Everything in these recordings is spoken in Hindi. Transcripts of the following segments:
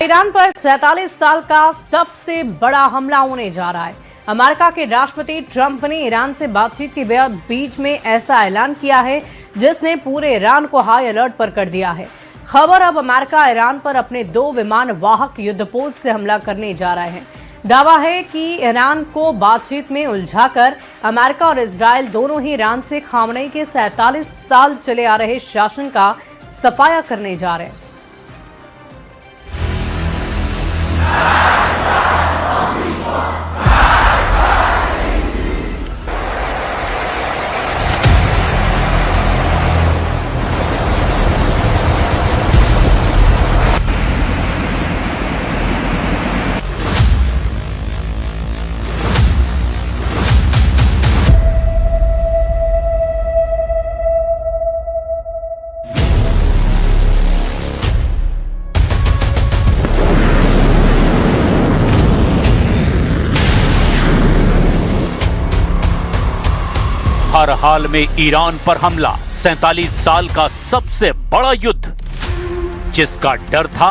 ईरान पर 47 साल का सबसे बड़ा हमला होने जा रहा है। अमेरिका के राष्ट्रपति ट्रंप ने ईरान से बातचीत के बीच में ऐसा ऐलान किया है जिसने पूरे ईरान को हाई अलर्ट पर कर दिया है। खबर अब अमेरिका ईरान पर अपने 2 विमान वाहक युद्धपोत से हमला करने जा रहे हैं। दावा है कि ईरान को बातचीत में उलझाकर अमेरिका और इजराइल दोनों ही ईरान से खामनेई के 47 साल चले आ रहे शासन का सफाया करने जा रहे हैं। हर हाल में ईरान पर हमला, 47 साल का सबसे बड़ा युद्ध। जिसका डर था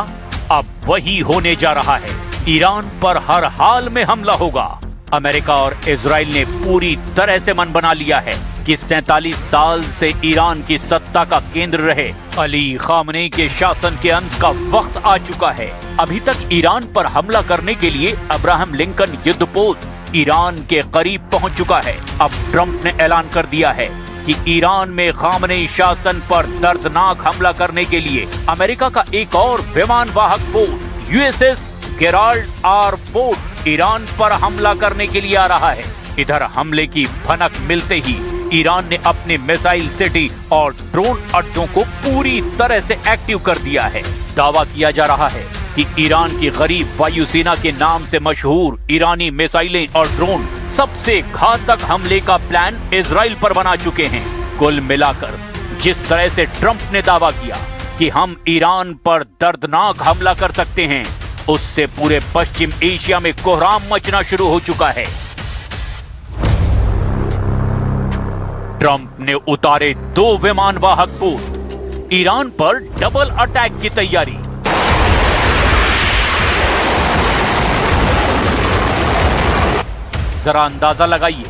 अब वही होने जा रहा है। ईरान पर हर हाल में हमला होगा। अमेरिका और इजराइल ने पूरी तरह से मन बना लिया है कि 47 साल से ईरान की सत्ता का केंद्र रहे अली खामनेई के शासन के अंत का वक्त आ चुका है। अभी तक ईरान पर हमला करने के लिए अब्राहम लिंकन युद्धपोत ईरान के करीब पहुंच चुका है। अब ट्रंप ने ऐलान कर दिया है कि ईरान में खामनेई शासन पर दर्दनाक हमला करने के लिए अमेरिका का एक और विमान वाहक पोत USS Gerald R Ford Iran पर हमला करने के लिए आ रहा है। इधर हमले की भनक मिलते ही ईरान ने अपने मिसाइल सिटी और ड्रोन अड्डों को पूरी तरह से एक्टिव कर दिया है। दावा किया जा रहा है कि ईरान की गरीब वायुसेना के नाम से मशहूर ईरानी मिसाइलें और ड्रोन सबसे घातक हमले का प्लान इजराइल पर बना चुके हैं। कुल मिलाकर जिस तरह से ट्रंप ने दावा किया कि हम ईरान पर दर्दनाक हमला कर सकते हैं, उससे पूरे पश्चिम एशिया में कोहराम मचना शुरू हो चुका है। ट्रंप ने उतारे 2 विमान वाहक पोत, ईरान पर डबल अटैक की तैयारी। जरा अंदाजा लगाइए,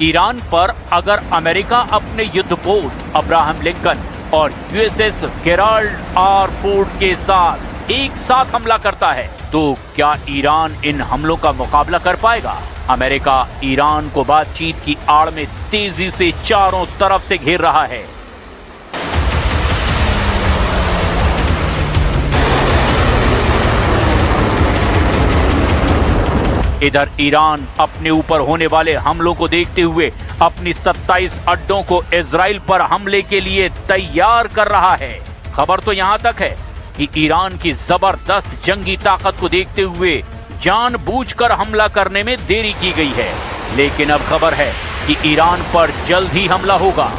ईरान पर अगर अमेरिका अपने युद्धपोत अब्राहम लिंकन और यूएसएस गेराल्ड आर पोर्ट के साथ एक साथ हमला करता है तो क्या ईरान इन हमलों का मुकाबला कर पाएगा? अमेरिका ईरान को बातचीत की आड़ में तेजी से चारों तरफ से घेर रहा है। इधर ईरान अपने ऊपर होने वाले हमलों को देखते हुए अपनी 27 अड्डों को इजराइल पर हमले के लिए तैयार कर रहा है। खबर तो यहां तक है कि ईरान की जबरदस्त जंगी ताकत को देखते हुए जानबूझकर हमला करने में देरी की गई है। लेकिन अब खबर है कि ईरान पर जल्द ही हमला होगा,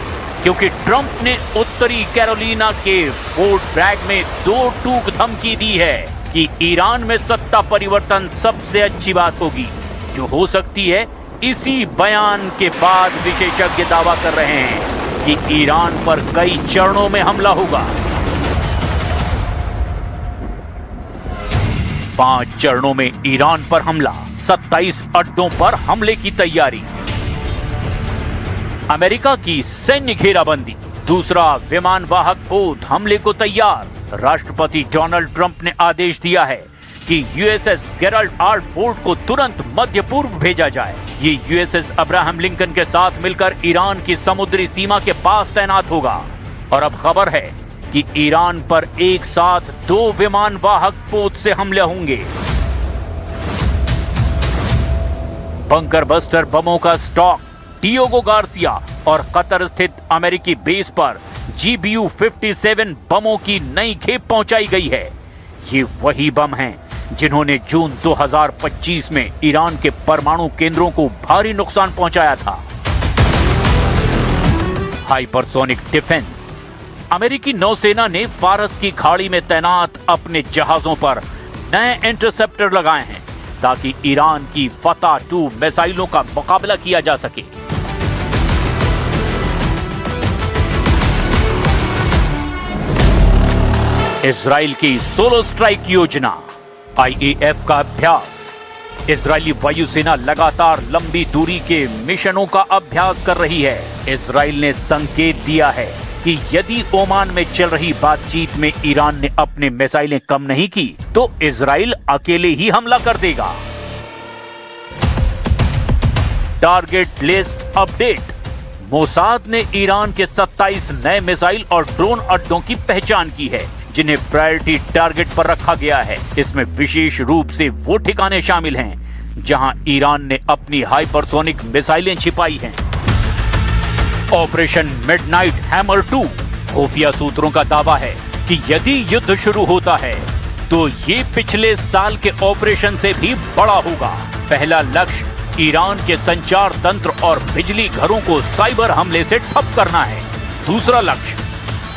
क्योंकि ट्रंप ने उत्तरी कैरोलिना के फोर्ट ब्रैग में 2 टूक धमकी दी है कि ईरान में सत्ता परिवर्तन सबसे अच्छी बात होगी जो हो सकती है। इसी बयान के बाद विशेषज्ञ दावा कर रहे हैं कि ईरान पर कई चरणों में हमला होगा। 5 चरणों में ईरान पर हमला, 27 अड्डों पर हमले की तैयारी। अमेरिका की सैन्य घेराबंदी, दूसरा विमान वाहक पोत हमले को तैयार। राष्ट्रपति डोनाल्ड ट्रंप ने आदेश दिया है कि यूएसएस गेराल्ड आर पोर्ट को तुरंत मध्य पूर्व भेजा जाए। ये यूएसएस अब्राहम लिंकन के साथ मिलकर ईरान की समुद्री सीमा के पास तैनात होगा। और अब खबर है कि ईरान पर एक साथ 2 विमान वाहक पोत से हमले होंगे। बंकर बस्टर बमों का स्टॉक डियोगो गार्सिया और कतर स्थित अमेरिकी बेस पर GBU-57 बमों की नई खेप पहुंचाई गई है। ये वही बम हैं जिन्होंने जून 2025 में ईरान के परमाणु केंद्रों को भारी नुकसान पहुंचाया था। हाइपरसोनिक डिफेंस, अमेरिकी नौसेना ने फारस की खाड़ी में तैनात अपने जहाजों पर नए इंटरसेप्टर लगाए हैं ताकि ईरान की फतह 2 मिसाइलों का मुकाबला किया जा सके। इजराइल की सोलो स्ट्राइक योजना, IAF का अभ्यास। इजरायली वायुसेना लगातार लंबी दूरी के मिशनों का अभ्यास कर रही है। इजराइल ने संकेत दिया है कि यदि ओमान में चल रही बातचीत में ईरान ने अपने मिसाइलें कम नहीं की तो इजराइल अकेले ही हमला कर देगा। Target list update. मोसाद ने ईरान के 27 नए मिसाइल और ड्रोन अड्डों की पहचान की है जिन्हें प्रायोरिटी टारगेट पर रखा गया है। इसमें विशेष रूप से वो ठिकाने शामिल हैं जहां ईरान ने अपनी हाइपरसोनिक मिसाइलें छिपाई हैं। Operation midnight hammer 2। खुफिया सूत्रों का दावा है कि यदि युद्ध शुरू होता है तो ये पिछले साल के ऑपरेशन से भी बड़ा होगा। पहला लक्ष्य ईरान के संचार तंत्र और बिजली घरों को साइबर हमले से ठप करना है। दूसरा लक्ष्य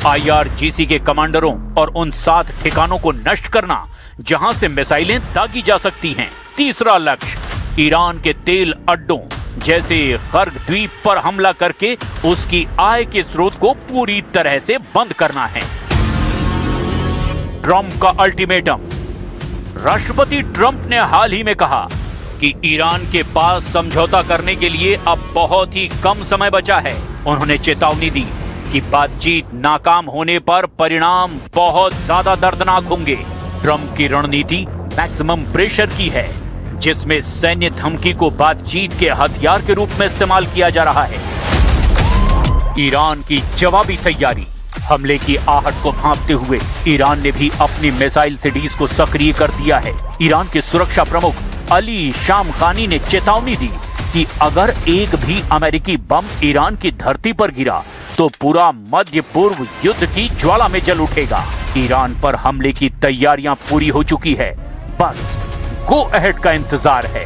IRGC के कमांडरों और उन 7 ठिकानों को नष्ट करना जहां से मिसाइलें दागी जा सकती हैं। तीसरा लक्ष्य ईरान के तेल अड्डों जैसे खर्ग द्वीप पर हमला करके उसकी आय के स्रोत को पूरी तरह से बंद करना है। ट्रंप का अल्टीमेटम। राष्ट्रपति ट्रंप ने हाल ही में कहा कि ईरान के पास समझौता करने के लिए अब बहुत ही कम समय बचा है। उन्होंने चेतावनी दी कि बातचीत नाकाम होने पर परिणाम बहुत ज्यादा दर्दनाक होंगे। ट्रंप की रणनीति मैक्सिमम प्रेशर की है जिसमें सैन्य धमकी को बातचीत के हथियार के रूप में इस्तेमाल किया जा रहा है। ईरान की जवाबी तैयारी। हमले की आहट को भांपते हुए ईरान ने भी अपनी मिसाइल सिटीज को सक्रिय कर दिया है। ईरान के सुरक्षा प्रमुख अली शामखानी ने चेतावनी दी कि अगर एक भी अमेरिकी बम ईरान की धरती पर गिरा तो पूरा मध्य पूर्व युद्ध की ज्वाला में जल उठेगा। ईरान पर हमले की तैयारियां पूरी हो चुकी है, बस गो अहेड का इंतजार है।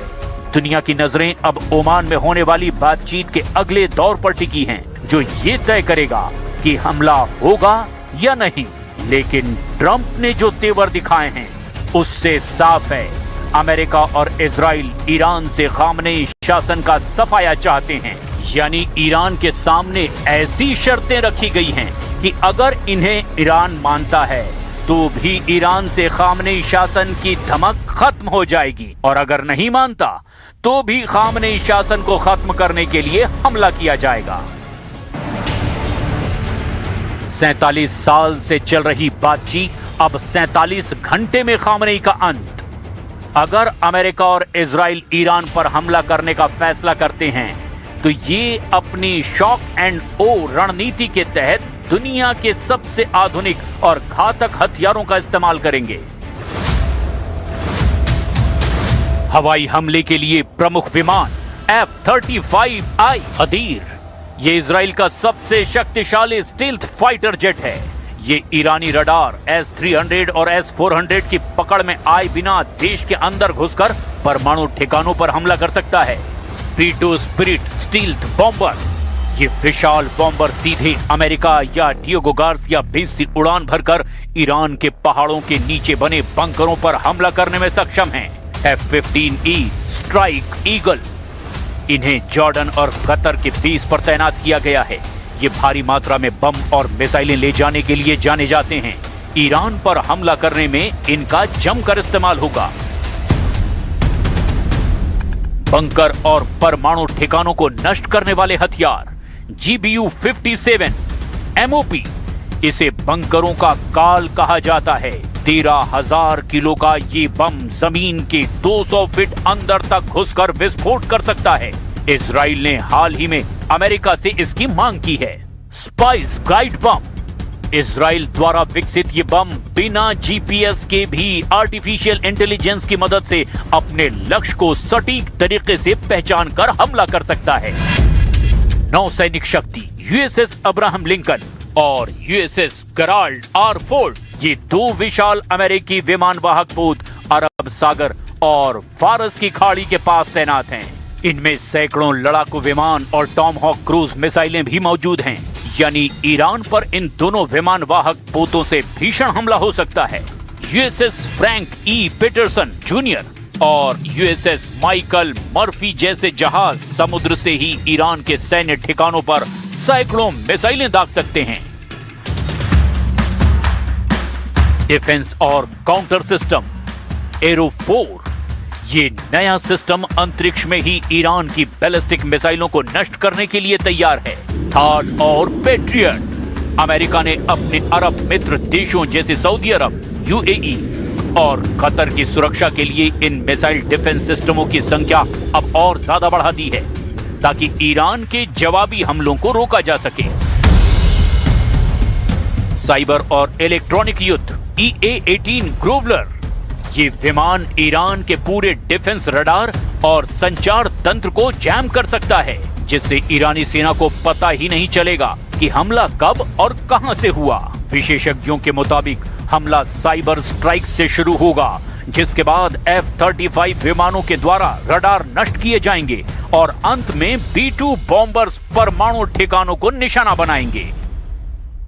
दुनिया की नजरें अब ओमान में होने वाली बातचीत के अगले दौर पर टिकी हैं, जो ये तय करेगा कि हमला होगा या नहीं। लेकिन ट्रंप ने जो तेवर दिखाए हैं उससे साफ है अमेरिका और इजराइल ईरान से खामनेई शासन का सफाया चाहते हैं। यानी ईरान के सामने ऐसी शर्तें रखी गई हैं कि अगर इन्हें ईरान मानता है तो भी ईरान से खामनेई शासन की धमक खत्म हो जाएगी, और अगर नहीं मानता तो भी खामनेई शासन को खत्म करने के लिए हमला किया जाएगा। 47 साल से चल रही बातचीत अब 47 घंटे में खामनेई का अंत। अगर अमेरिका और इजराइल ईरान पर हमला करने का फैसला करते हैं तो ये अपनी शॉक एंड ओ रणनीति के तहत दुनिया के सबसे आधुनिक और घातक हथियारों का इस्तेमाल करेंगे। हवाई हमले के लिए प्रमुख विमान F-35I अदीर। ये इजराइल का सबसे शक्तिशाली स्टील्थ फाइटर जेट है। ये ईरानी रडार S-300 और S-400 की पकड़ में आए बिना देश के अंदर घुसकर परमाणु ठिकानों पर हमला कर सकता है। P-2 spirit stealth bomber. ये विशाल बॉम्बर सीधे अमेरिका या डिएगो गार्सिया बेस से उड़ान भरकर ईरान के पहाड़ों के नीचे बने बंकरों पर हमला करने में सक्षम हैं। F-15E strike eagle. इन्हें जॉर्डन और कतर के बेस पर तैनात किया गया है। ये भारी मात्रा में बम और मिसाइलें ले जाने के लिए जाने जाते हैं। ईरान पर हमला करने में इनका जमकर इस्तेमाल होगा। बंकर और परमाणु ठिकानों को नष्ट करने वाले हथियार GBU-57 MOP। इसे बंकरों का काल कहा जाता है। 13,000 किलो का ये बम जमीन के 200 फीट अंदर तक घुसकर विस्फोट कर सकता है। इजराइल ने हाल ही में अमेरिका से इसकी मांग की है। स्पाइस गाइड बम। इजराइल द्वारा विकसित ये बम बिना GPS के भी आर्टिफिशियल इंटेलिजेंस की मदद से अपने लक्ष्य को सटीक तरीके से पहचान कर हमला कर सकता है। नौसैनिक शक्ति USS अब्राहम लिंकन और USS गेराल्ड R. फोर्ड। ये 2 विशाल अमेरिकी विमान वाहक पोत अरब सागर और फारस की खाड़ी के पास तैनात हैं। इनमें सैकड़ों लड़ाकू विमान और टॉमहॉक क्रूज मिसाइलें भी मौजूद हैं। यानी ईरान पर इन दोनों विमान वाहक पोतों से भीषण हमला हो सकता है। USS Frank E. Peterson junior और USS माइकल मर्फी जैसे जहाज समुद्र से ही ईरान के सैन्य ठिकानों पर सैकड़ों मिसाइलें दाग सकते हैं। डिफेंस और काउंटर सिस्टम। एरो 4। ये नया सिस्टम अंतरिक्ष में ही ईरान की बैलिस्टिक मिसाइलों को नष्ट करने के लिए तैयार है। थार्ड और पेट्रियट। अमेरिका ने अपने अरब मित्र देशों जैसे सऊदी अरब, यूएई और कतर की सुरक्षा के लिए इन मिसाइल डिफेंस सिस्टमों की संख्या अब और ज्यादा बढ़ा दी है ताकि ईरान के जवाबी हमलों को रोका जा सके। साइबर और इलेक्ट्रॉनिक युद्ध EA-18 ग्रोवलर। ये विमान ईरान के पूरे डिफेंस रडार और संचार तंत्र को जैम कर सकता है, जिससे ईरानी सेना को पता ही नहीं चलेगा कि हमला कब और कहां से हुआ। विशेषज्ञों के मुताबिक हमला साइबर स्ट्राइक से शुरू होगा, जिसके बाद F-35 विमानों के द्वारा रडार नष्ट किए जाएंगे और अंत में B-2 बॉम्बर्स परमाणु ठिकानों को निशाना बनाएंगे।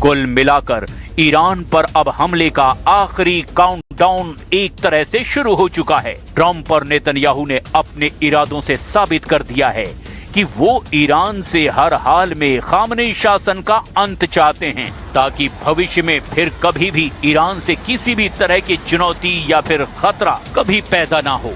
कुल मिलाकर ईरान पर अब हमले का आखिरी काउंटडाउन एक तरह से शुरू हो चुका है। ट्रंप और नेतन्याहू ने अपने इरादों से साबित कर दिया है कि वो ईरान से हर हाल में खामनेई शासन का अंत चाहते हैं, ताकि भविष्य में फिर कभी भी ईरान से किसी भी तरह की चुनौती या फिर खतरा कभी पैदा ना हो।